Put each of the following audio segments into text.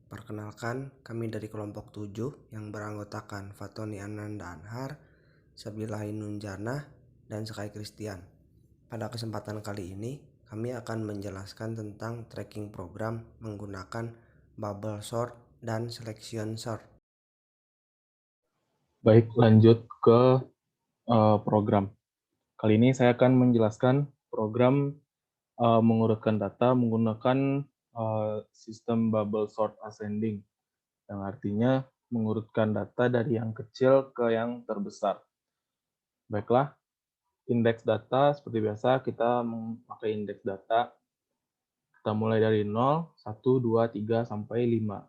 Perkenalkan, kami dari kelompok 7 yang beranggotakan Fatoni Ananda Anhar, Sabila Nunjana, dan Sekai Christian. Pada kesempatan kali ini, kami akan menjelaskan tentang tracking program menggunakan bubble sort dan selection sort. Baik, lanjut ke program. Kali ini saya akan menjelaskan program mengurutkan data menggunakan sistem bubble sort ascending, yang artinya mengurutkan data dari yang kecil ke yang terbesar. Baiklah, indeks data seperti biasa kita memakai indeks data. Kita mulai dari 0, 1, 2, 3, sampai 5.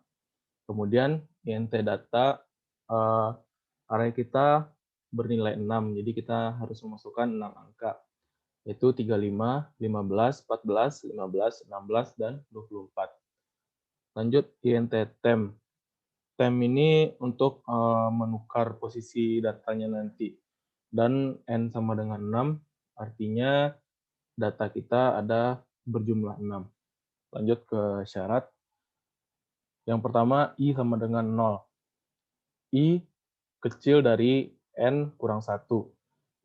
Kemudian int data array kita bernilai 6, jadi kita harus memasukkan 6 angka, yaitu 35, 15, 14, 15, 16, dan 24. Lanjut int temp. Temp ini untuk menukar posisi datanya nanti. Dan n sama dengan 6, artinya data kita ada berjumlah 6. Lanjut ke syarat. Yang pertama, i sama dengan 0. I kecil dari n kurang 1.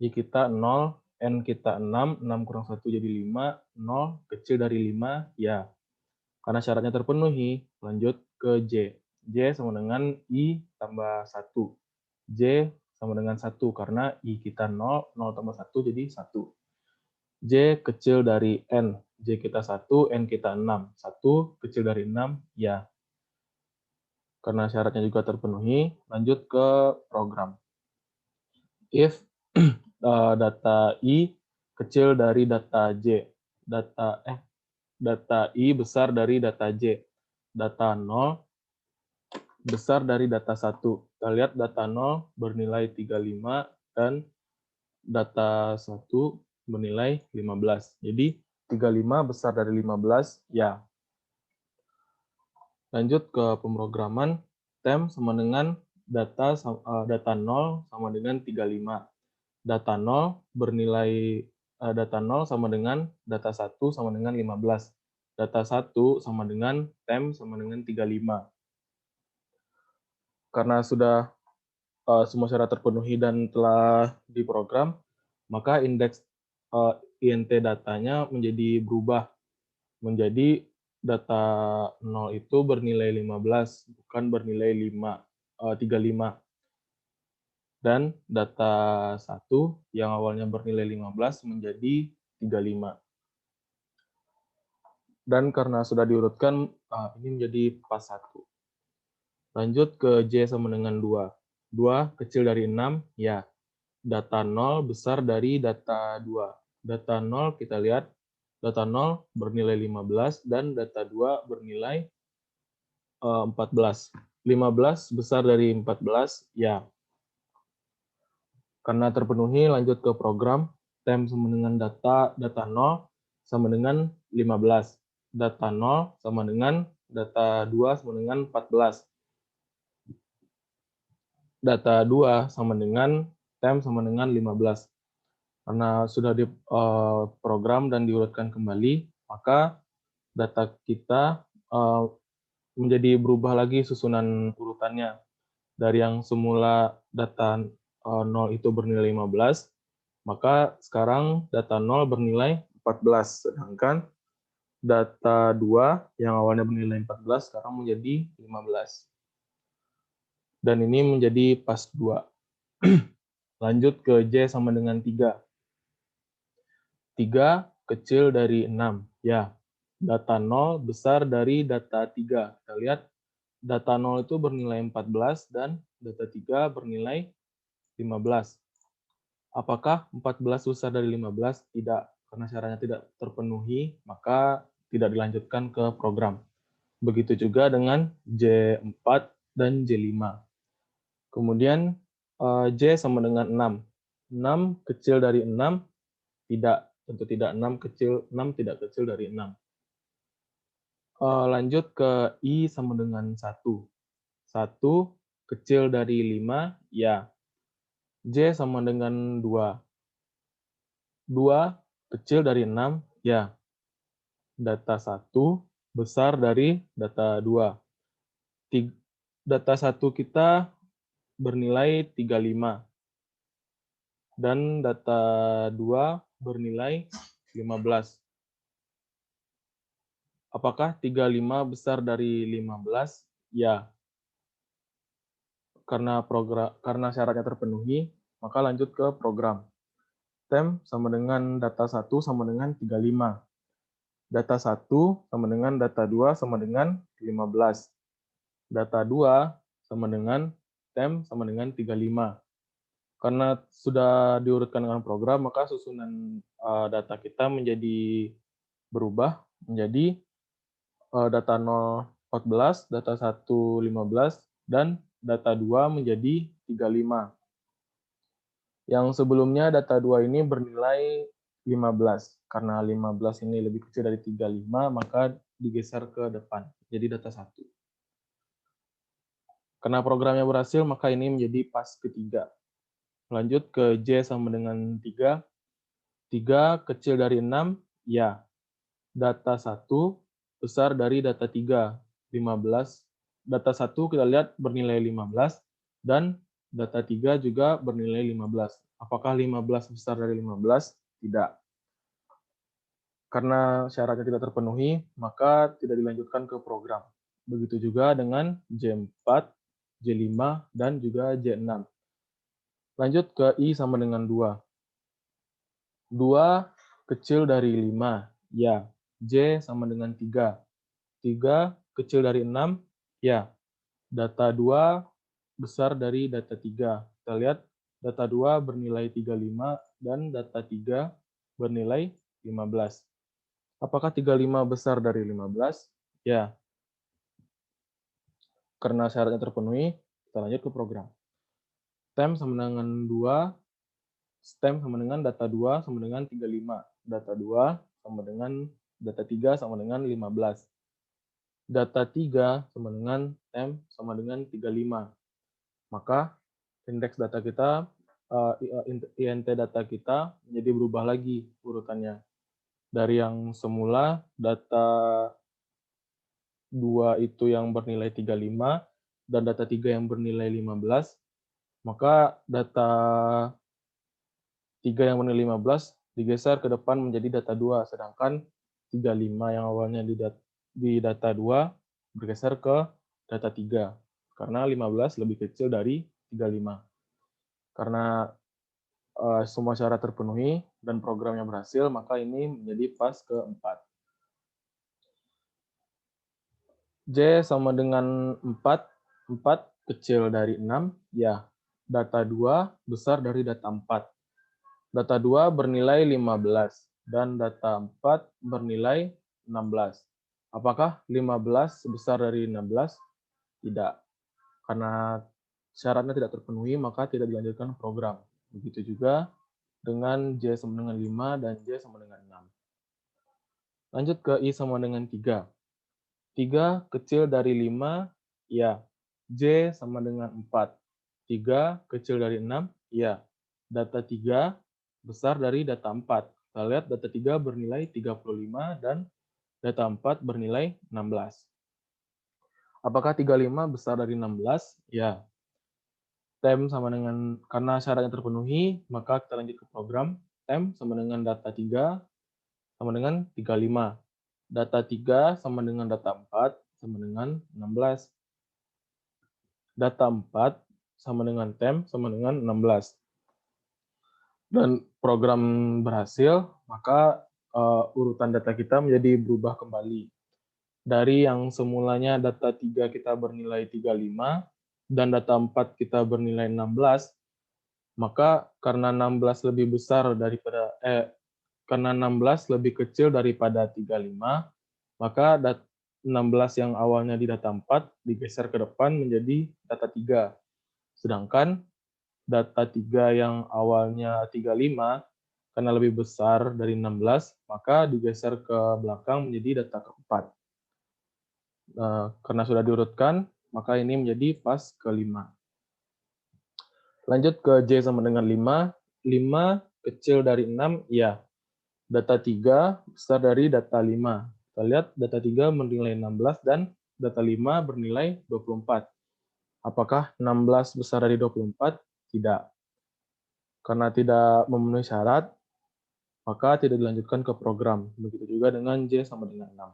I kita 0, n kita 6, 6 kurang 1 jadi 5, 0 kecil dari 5, ya. Karena syaratnya terpenuhi, lanjut ke J. J sama dengan I tambah 1. J sama dengan 1, karena I kita 0, 0 tambah 1 jadi 1. J kecil dari N. J kita 1, N kita 6. 1 kecil dari 6, ya. Karena syaratnya juga terpenuhi, lanjut ke program. If data I kecil dari data J, data I besar dari data J, data 0 besar dari data 1. Kita lihat data 0 bernilai 35 dan data 1 bernilai 15. Jadi 35 besar dari 15, ya. Lanjut ke pemrograman. Temp sama dengan data 0 sama dengan 35. Data 0 bernilai data 0 sama dengan data 1 sama dengan 15. Data 1 sama dengan temp sama dengan 35. Karena sudah semua syarat terpenuhi dan telah diprogram, maka indeks int datanya menjadi berubah menjadi data 0 itu bernilai 15, bukan bernilai 35. Dan data 1 yang awalnya bernilai 15 menjadi 35. Dan karena sudah diurutkan, ini menjadi pas 1. Lanjut ke J sama dengan 2. 2 kecil dari 6, ya. Data 0 besar dari data 2. Data 0 kita lihat, data 0 bernilai 15 dan data 2 bernilai 14. 15 besar dari 14, ya. Karena terpenuhi, lanjut ke program. Temp sama dengan data 0 sama dengan 15. Data 0 sama dengan data 2 sama dengan 14. Data 2 sama dengan temp sama dengan 15. Karena sudah diprogram dan diurutkan kembali, maka data kita menjadi berubah lagi susunan urutannya. Dari yang semula data 0 itu bernilai 15, maka sekarang data 0 bernilai 14, sedangkan data 2 yang awalnya bernilai 14 sekarang menjadi 15. Dan ini menjadi pas 2. Lanjut ke J sama dengan 3. 3 kecil dari 6, ya. Data 0 besar dari data 3. Kita lihat data 0 itu bernilai 14 dan data 3 bernilai 15. Apakah 14 besar dari 15? Tidak. Karena syaratnya tidak terpenuhi, maka tidak dilanjutkan ke program. Begitu juga dengan J4 dan J5. Kemudian J sama dengan 6. 6 kecil dari 6? Tidak. Tentu tidak. 6 tidak kecil dari 6. Lanjut ke I sama dengan 1. 1 kecil dari 5? Ya. J sama dengan 2. 2 kecil dari 6? Ya. Data 1 besar dari data 2. Data 1 kita bernilai 35 dan data 2 bernilai 15. Apakah 35 besar dari 15? Ya. Karena syaratnya terpenuhi, maka lanjut ke program. Tem sama dengan data 1 sama dengan 35. Data 1 sama dengan data 2 sama dengan 15. Data 2 sama dengan tem sama dengan 35. Karena sudah diurutkan dengan program, maka susunan data kita menjadi berubah menjadi data 0 14, data 1 15, dan data 2 menjadi 35. Yang sebelumnya data 2 ini bernilai 15. Karena 15 ini lebih kecil dari 35, maka digeser ke depan. Jadi data 1. Karena programnya berhasil, maka ini menjadi pas ketiga. Lanjut ke J sama dengan 3. 3 kecil dari 6, ya. Data 1 besar dari data 3, 15. Data 1 kita lihat bernilai 15, dan data 3 juga bernilai 15. Apakah 15 besar dari 15? Tidak. Karena syaratnya tidak terpenuhi, maka tidak dilanjutkan ke program. Begitu juga dengan J4, J5, dan juga J6. Lanjut ke I sama dengan 2. 2 kecil dari 5, ya. J sama dengan 3. 3 kecil dari 6, ya. Data 2 besar dari data 3. Kita lihat data 2 bernilai 35 dan data 3 bernilai 15. Apakah 35 besar dari 15? Ya. Karena syaratnya terpenuhi, kita lanjut ke program. Tem sama dengan 2, stem sama dengan data 2 sama dengan 35. Data 2 sama dengan data 3 sama dengan 15. Data 3 sama dengan tem sama dengan 35. Maka indeks data kita, INT data kita menjadi berubah lagi urutannya. Dari yang semula data 2 itu yang bernilai 35 dan data 3 yang bernilai 15, maka data 3 yang bernilai 15 digeser ke depan menjadi data 2, sedangkan 35 yang awalnya di data 2 bergeser ke data 3, karena 15 lebih kecil dari 35. Karena semua syarat terpenuhi dan programnya berhasil, maka ini menjadi pas keempat. J sama dengan 4, 4 kecil dari 6, ya. Data 2 besar dari data 4. Data 2 bernilai 15, dan data 4 bernilai 16. Apakah 15 besar dari 16? Tidak. Karena syaratnya tidak terpenuhi, maka tidak dilanjutkan program. Begitu juga dengan J sama dengan 5 dan J sama dengan 6. Lanjut ke I sama dengan 3. 3 kecil dari 5, ya. J sama dengan 4. 3 kecil dari 6, ya. Data 3 besar dari data 4. Kita lihat data 3 bernilai 35 dan data 4 bernilai 16. Apakah 35 besar dari 16? Ya. Tem sama dengan, karena syaratnya terpenuhi, maka kita lanjut ke program. Tem sama dengan data 3 sama dengan 35. Data 3 sama dengan data 4 sama dengan 16. Data 4 sama dengan tem sama dengan 16. Dan program berhasil, maka urutan data kita menjadi berubah kembali. Dari yang semulanya data 3 kita bernilai 35 dan data 4 kita bernilai 16, maka karena 16 lebih besar daripada karena 16 lebih kecil daripada 35, maka 16 yang awalnya di data 4 digeser ke depan menjadi data 3. Sedangkan data 3 yang awalnya 35, karena lebih besar dari 16, maka digeser ke belakang menjadi data keempat. Karena sudah diurutkan, maka ini menjadi pas ke-5. Lanjut ke J sama dengan 5. 5 kecil dari 6, ya. Data 3 besar dari data 5. Kita lihat data 3 bernilai 16 dan data 5 bernilai 24. Apakah 16 besar dari 24? Tidak. Karena tidak memenuhi syarat, maka tidak dilanjutkan ke program. Begitu juga dengan J sama dengan 6.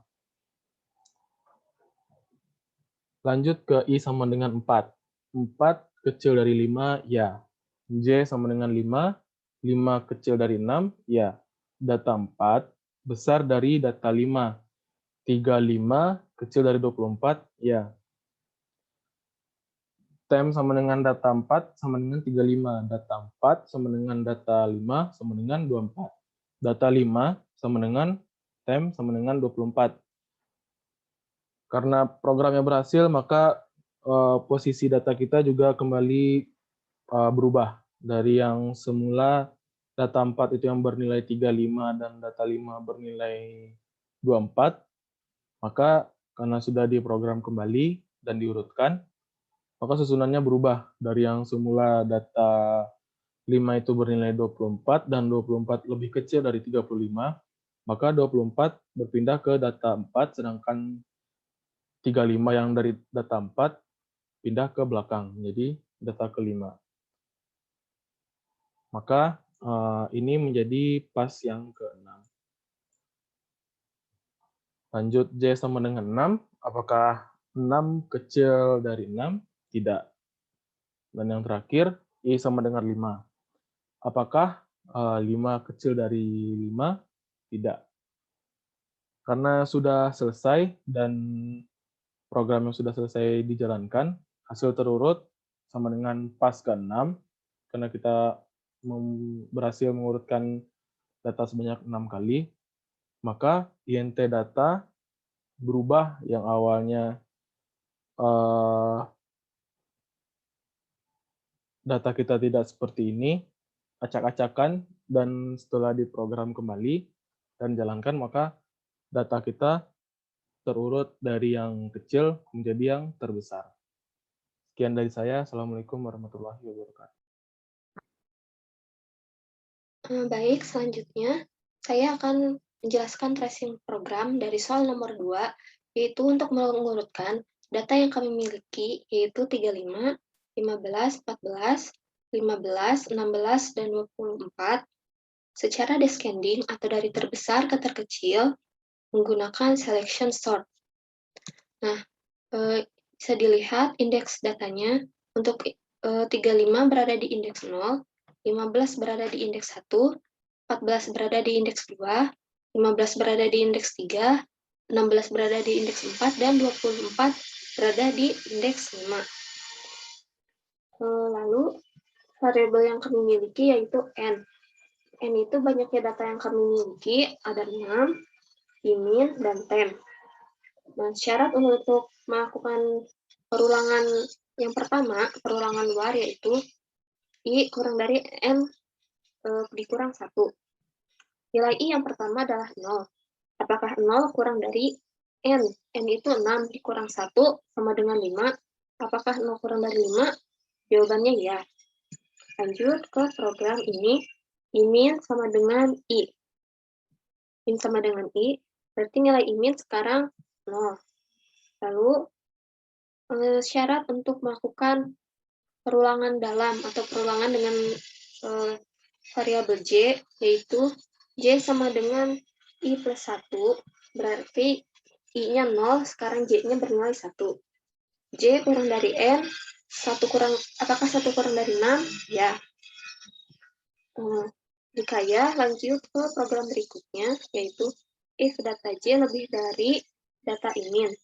Lanjut ke I sama dengan 4. 4 kecil dari 5, ya. J sama dengan 5. 5 kecil dari 6, ya. Data 4 besar dari data 5. 35 kecil dari 24, ya. Tem sama dengan data 4 sama dengan 35. Data 4 sama dengan data 5 sama dengan 24. Data 5 sama dengan tem sama dengan 24. Karena programnya berhasil, maka posisi data kita juga kembali berubah. Dari yang semula data 4 itu yang bernilai 35 dan data 5 bernilai 24, maka karena sudah diprogram kembali dan diurutkan, maka susunannya berubah dari yang semula data 5 itu bernilai 24 dan 24 lebih kecil dari 35, maka 24 berpindah ke data 4, sedangkan 35 yang dari data 4 pindah ke belakang, menjadi data kelima. Maka ini menjadi pas yang ke-6. Lanjut, J sama dengan 6, apakah 6 kecil dari 6? Tidak. Dan yang terakhir, I sama dengan 5. Apakah 5 kecil dari 5? Tidak. Karena sudah selesai dan program yang sudah selesai dijalankan, hasil terurut sama dengan pas ke-6, karena kita berhasil mengurutkan data sebanyak 6 kali, maka INT data berubah yang awalnya data kita tidak seperti ini, acak-acakan, dan setelah diprogram kembali dan jalankan, maka data kita terurut dari yang kecil menjadi yang terbesar. Sekian dari saya. Assalamualaikum warahmatullahi wabarakatuh. Baik, selanjutnya saya akan menjelaskan tracing program dari soal nomor 2, yaitu untuk mengurutkan data yang kami miliki, yaitu 35, 15, 14, 15, 16, dan 24, secara descending atau dari terbesar ke terkecil, menggunakan selection sort. Nah, bisa dilihat indeks datanya untuk 35 berada di indeks 0, 15 berada di indeks 1, 14 berada di indeks 2, 15 berada di indeks 3, 16 berada di indeks 4, dan 24 berada di indeks 5. Lalu, variabel yang kami miliki yaitu N. N itu banyaknya data yang kami miliki, ada 6, IMIN, dan TEM. Nah, syarat untuk melakukan perulangan yang pertama, perulangan luar, yaitu I kurang dari N dikurang 1. Nilai I yang pertama adalah 0. Apakah 0 kurang dari N? N itu 6 dikurang 1 sama dengan 5. Apakah 0 kurang dari 5? Jawabannya ya. Lanjut ke program ini. IMIN sama dengan I. IMIN sama dengan I, berarti nilai IMIN sekarang 0. Lalu, syarat untuk melakukan perulangan dalam atau perulangan dengan variabel J, yaitu J sama dengan I plus 1, berarti I-nya 0, sekarang J-nya bernilai 1. J kurang dari N, apakah 1 kurang dari 6? Ya. Jika ya, lanjut ke program berikutnya, yaitu if data J lebih dari data IMIN.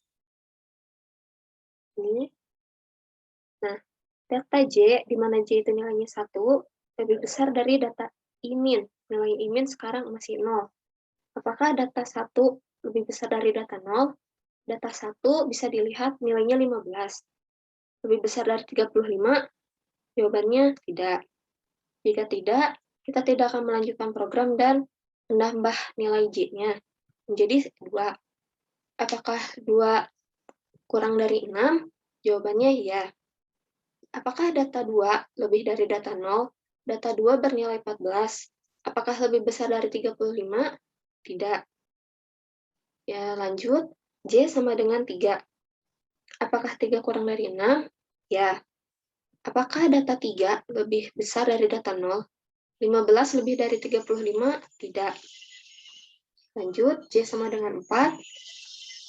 Ini. Nah, data J, di mana J itu nilainya 1, lebih besar dari data IMIN. Nilai IMIN sekarang masih 0. Apakah data 1 lebih besar dari data 0? Data 1 bisa dilihat nilainya 15. Lebih besar dari 35? Jawabannya tidak. Jika tidak, kita tidak akan melanjutkan program dan menambah nilai J-nya menjadi 2. Apakah 2 kurang dari 6? Jawabannya ya. Apakah data 2 lebih dari data 0? Data 2 bernilai 14. Apakah lebih besar dari 35? Tidak. Ya, lanjut. J sama dengan 3. Apakah 3 kurang dari 6? Ya. Apakah data 3 lebih besar dari data 0? 15 lebih dari 35? Tidak. Lanjut, J sama dengan 4.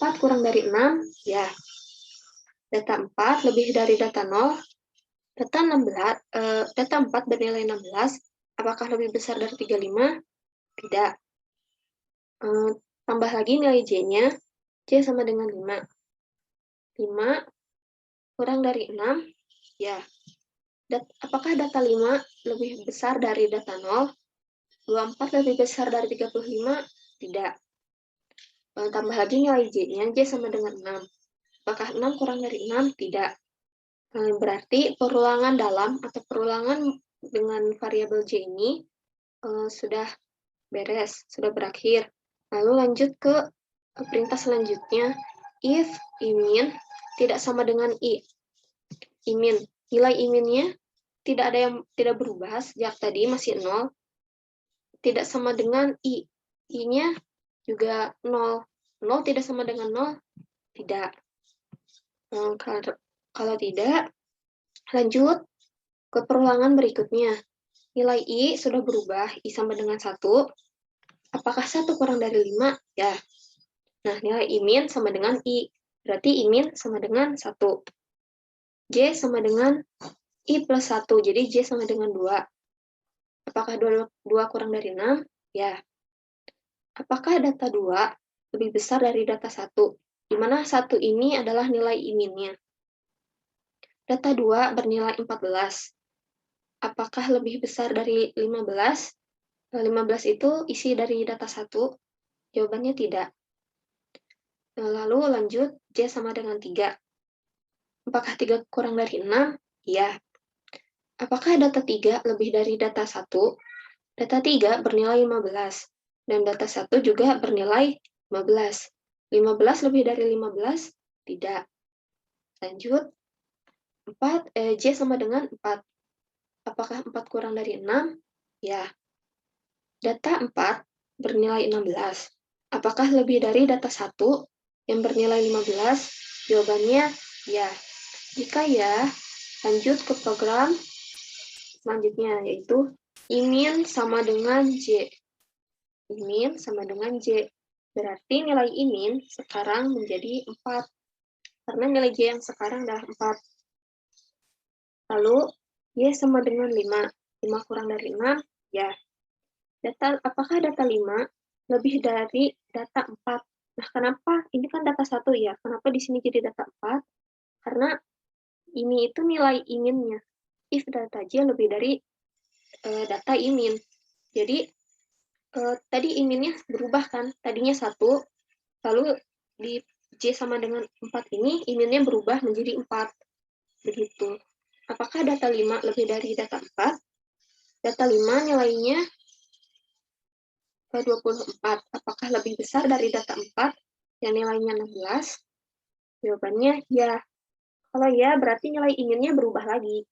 4 kurang dari 6? Ya. Data 4 lebih dari data 0? Data 4 bernilai 16. Apakah lebih besar dari 35? Tidak. Tambah lagi nilai J-nya. J sama dengan 5. 5 kurang dari 6? Ya. Apakah data 5 lebih besar dari data 0? 24 lebih besar dari 35? Tidak. Tambah lagi nilai J-nya, J sama dengan 6. Apakah 6 kurang dari 6? Tidak. Berarti perulangan dalam atau perulangan dengan variabel J ini sudah beres, sudah berakhir. Lalu lanjut ke perintah selanjutnya. If imin tidak sama dengan I. Imin, nilai iminnya tidak ada yang tidak berubah sejak tadi, masih 0. Tidak sama dengan I. I-nya juga 0. 0 tidak sama dengan 0? Tidak. Kalau tidak, lanjut ke perulangan berikutnya. Nilai I sudah berubah, I sama dengan 1. Apakah 1 kurang dari 5? Ya. Nah, nilai I min sama dengan I. Berarti I min sama dengan 1. J sama dengan I plus 1, jadi J sama dengan 2. Apakah 2 kurang dari 6? Ya. Apakah data 2 lebih besar dari data 1? Di mana 1 ini adalah nilai I min-nya. Data 2 bernilai 14. Apakah lebih besar dari 15? 15 itu isi dari data 1? Jawabannya tidak. Lalu lanjut, J sama dengan 3. Apakah 3 kurang dari 6? Iya. Apakah data 3 lebih dari data 1? Data 3 bernilai 15. Dan data 1 juga bernilai 15. 15 lebih dari 15? Tidak. Lanjut, J sama dengan 4. Apakah 4 kurang dari 6? Ya. Data 4 bernilai 16. Apakah lebih dari data 1 yang bernilai 15? Jawabannya ya. Jika ya, lanjut ke program selanjutnya, yaitu I-min sama dengan J. I-min sama dengan J. Berarti nilai I-min sekarang menjadi 4. Karena nilai J yang sekarang adalah 4. Lalu, Y sama dengan 5. 5 kurang dari 6? Ya. Apakah data 5 lebih dari data 4? Nah, kenapa? Ini kan data 1 ya. Kenapa di sini jadi data 4? Karena ini itu nilai I-min-nya. If data J lebih dari data I-min. Jadi, tadi I-min-nya berubah kan? Tadinya 1, lalu di J sama dengan 4 ini, I-min-nya berubah menjadi 4. Begitu. Apakah data 5 lebih dari data 4? Data 5 nilainya 24. Apakah lebih besar dari data 4 yang nilainya 16? Jawabannya ya. Kalau ya, berarti nilai I-min-nya berubah lagi.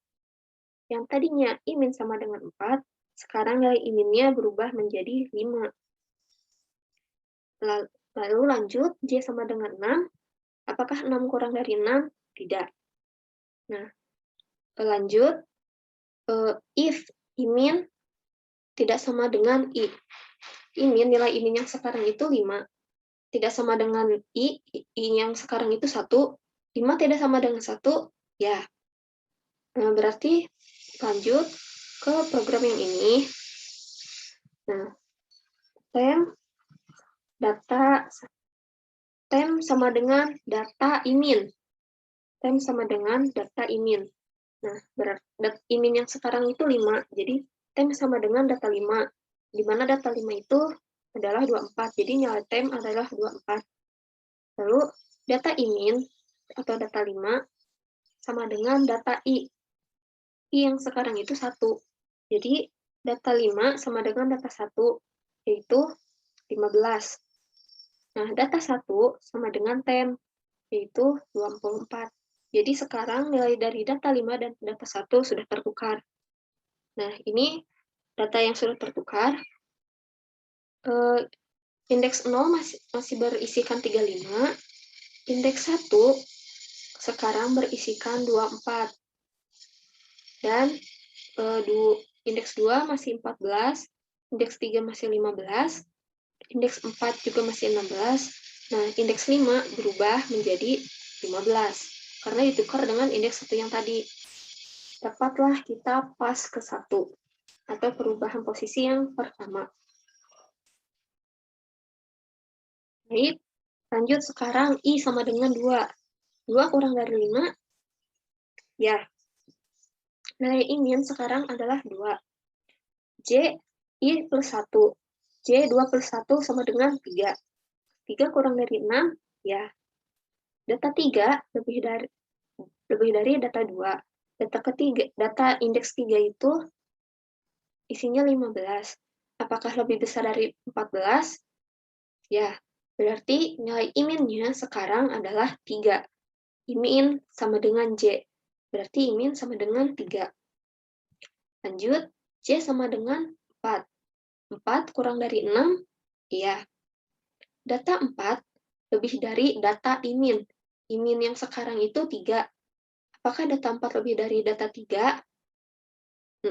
Yang tadinya I-min sama dengan 4, sekarang nilai I-min-nya berubah menjadi 5. Lalu lanjut, J sama dengan 6. Apakah 6 kurang dari 6? Tidak. Nah, lanjut, if I-min tidak sama dengan I. I-min, nilai I-min yang sekarang itu 5. Tidak sama dengan I yang sekarang itu 1. 5 tidak sama dengan 1, ya. Nah, berarti lanjut ke program yang ini. Nah, tem sama dengan data I-min. Tem sama dengan data I-min. Nah, berarti I-min yang sekarang itu 5. Jadi, tem sama dengan data 5. Di mana data 5 itu adalah 24. Jadi, nilai tem adalah 24. Lalu, data I-min atau data 5 sama dengan data I. I yang sekarang itu 1. Jadi, data 5 sama dengan data 1, yaitu 15. Nah, data 1 sama dengan tem, yaitu 24. Jadi, sekarang nilai dari data 5 dan data 1 sudah tertukar. Nah, ini data yang sudah tertukar. Indeks 0 masih berisikan 35. Indeks 1 sekarang berisikan 24. Dan indeks 2 masih 14, indeks 3 masih 15, indeks 4 juga masih 16. Nah, indeks 5 berubah menjadi 15 karena ditukar dengan indeks 1 yang tadi. Dapatlah kita pas ke 1 atau perubahan posisi yang pertama. Baik, lanjut sekarang I sama dengan 2. 2 kurang dari 5, ya. Nilai I-min sekarang adalah 2. J, I plus 1. J 2 plus 1 sama dengan 3. 3 kurang dari 6, ya. Data 3 lebih dari data 2. Data indeks 3 itu isinya 15. Apakah lebih besar dari 14? Ya, berarti nilai I-min-nya sekarang adalah 3. I-min sama dengan J. Berarti I-min sama dengan 3. Lanjut, J sama dengan 4. 4 kurang dari 6, iya. Data 4 lebih dari data I-min. I-min yang sekarang itu 3. Apakah data 4 lebih dari data 3? 16.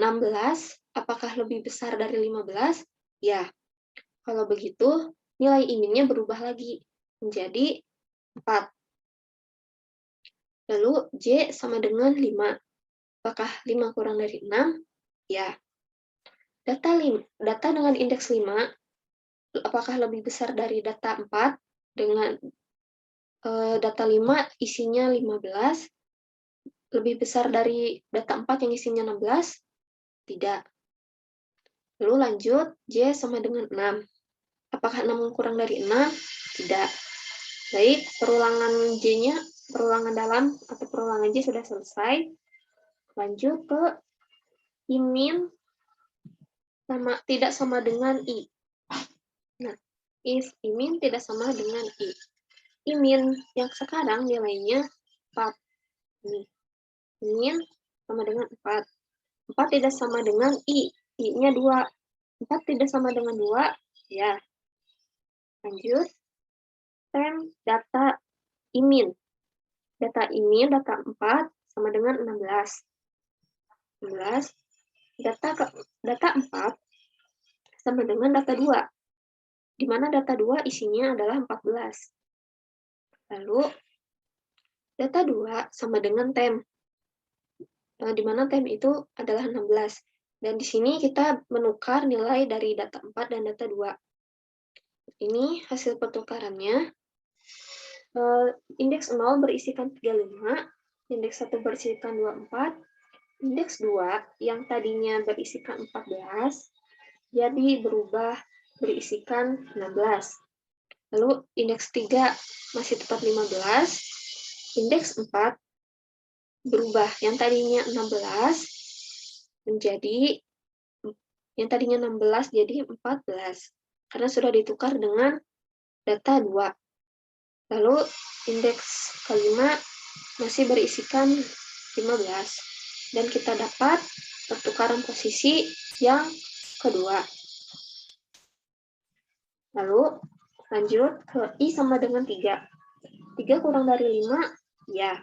Apakah lebih besar dari 15? Ya. Kalau begitu, nilai I-min-nya berubah lagi menjadi 4. Lalu J sama dengan 5. Apakah 5 kurang dari 6? Ya. Data dengan indeks 5, apakah lebih besar dari data 4? Dengan data 5 isinya 15, lebih besar dari data 4 yang isinya 16? Tidak. Lalu lanjut, J sama dengan 6. Apakah 6 kurang dari 6? Tidak. Baik, perulangan dalam atau perulangan J sudah selesai. Lanjut ke I-min tidak sama dengan I. Nah, if I-min tidak sama dengan I. I-min yang sekarang nilainya 4. Ini. I-min sama dengan 4. 4 tidak sama dengan I. I-nya 2. 4 tidak sama dengan 2. Ya. Lanjut. Tem data I-min. Data I-min, data 4 sama dengan 16. 16. Data 4 sama dengan data 2. Di mana data 2 isinya adalah 14. Lalu, data 2 sama dengan tem. Di mana tem itu adalah 16. Dan di sini kita menukar nilai dari data 4 dan data 2. Ini hasil pertukarannya. Indeks 0 berisikan 35, indeks 1 berisikan 24, indeks 2 yang tadinya berisikan 14, jadi berubah berisikan 16. Lalu indeks 3 masih tetap 15, indeks 4 berubah yang tadinya 16 menjadi yang tadinya 16 jadi 14 karena sudah ditukar dengan data 2. Lalu indeks kelima masih berisikan 15 dan kita dapat pertukaran posisi yang kedua. Lalu lanjut ke I sama dengan 3. 3 kurang dari 5, ya.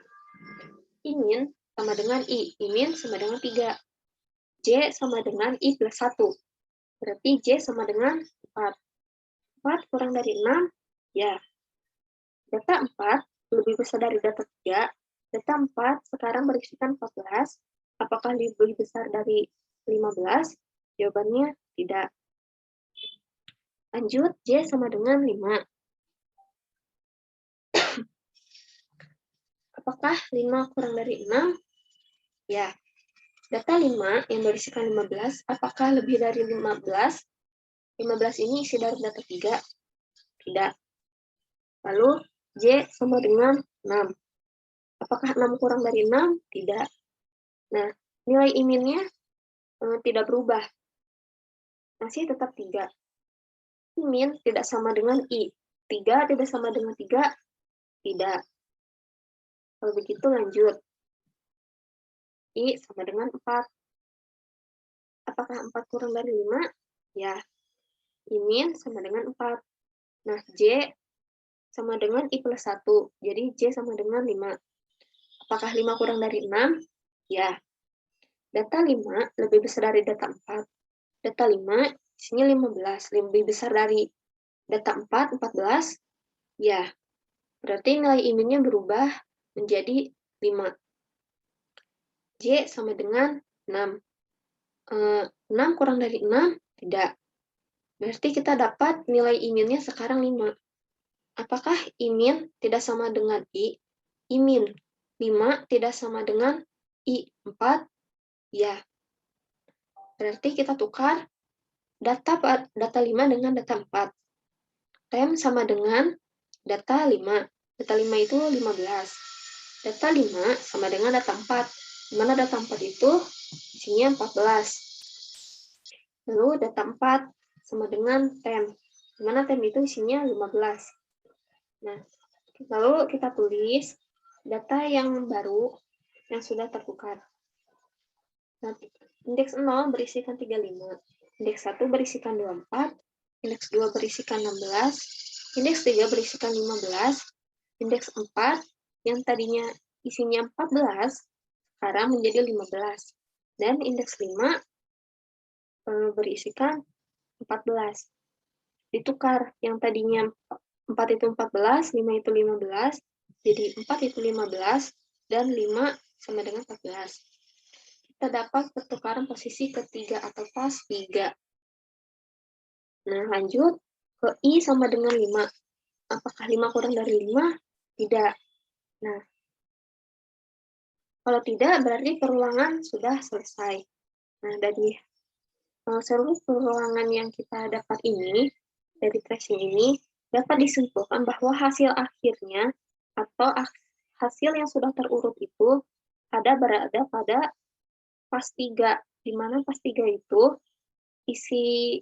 I-min sama dengan I. I-min sama dengan 3. J sama dengan I plus 1. Berarti J sama dengan 4. 4 kurang dari 6, ya. Data 4 lebih besar dari data 3. Data 4 sekarang berisikan 14. Apakah lebih besar dari 15? Jawabannya tidak. Lanjut, J sama dengan 5. Apakah 5 kurang dari 6? Ya. Data 5 yang berisikan 15, apakah lebih dari 15? 15 ini isi dari data 3? Tidak. Lalu, J sama dengan 6. Apakah 6 kurang dari 6? Tidak. Nah, nilai I-min-nya tidak berubah. Masih tetap 3. I-min tidak sama dengan I. 3 tidak sama dengan 3? Tidak. Kalau begitu lanjut. I sama dengan 4. Apakah 4 kurang dari 5? Ya. I-min sama dengan 4. Nah, J sama dengan I plus 1. Jadi J sama dengan 5. Apakah 5 kurang dari 6? Ya. Data 5 lebih besar dari data 4. Data 5 isinya 15, lebih besar dari data 4, 14? Ya. Berarti nilai IMIN-nya berubah menjadi 5. J sama dengan 6. 6 kurang dari 6? Tidak. Berarti kita dapat nilai IMIN-nya sekarang 5. Apakah IMIN tidak sama dengan I? IMIN 5 tidak sama dengan I 4? Ya. Berarti kita tukar data 5 dengan data 4. Tem sama dengan data 5. Data 5 itu 15. Data 5 sama dengan data 4. Di mana data 4 itu isinya 14. Lalu data 4 sama dengan tem. Di mana tem itu isinya 15. Nah, lalu kita tulis data yang baru yang sudah tertukar. Nah, indeks 0 berisikan 35, indeks 1 berisikan 24, indeks 2 berisikan 16, indeks 3 berisikan 15, indeks 4 yang tadinya isinya 14, sekarang menjadi 15. Dan indeks 5 berisikan 14. Ditukar, yang tadinya 4 itu 14, 5 itu 15, jadi 4 itu 15, dan 5 sama dengan 14. Kita dapat pertukaran posisi ketiga atau pas 3. Nah, lanjut ke I sama dengan 5. Apakah 5 kurang dari 5? Tidak. Nah, kalau tidak, berarti perulangan sudah selesai. Nah, dari seluruh perulangan yang kita dapat ini, dari tracing ini, dapat disimpulkan bahwa hasil akhirnya atau hasil yang sudah terurut itu berada pada pas 3, di mana pas 3 itu isi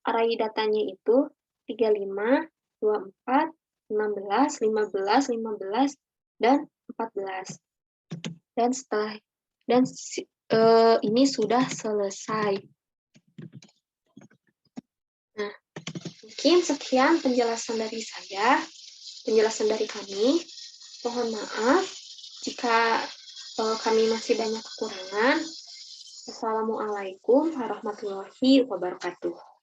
array datanya itu 35, 24, 16, 15, 15, dan 14. Dan ini sudah selesai. Nah, mungkin sekian penjelasan dari saya, penjelasan dari kami. Mohon maaf jika kami masih banyak kekurangan. Assalamualaikum warahmatullahi wabarakatuh.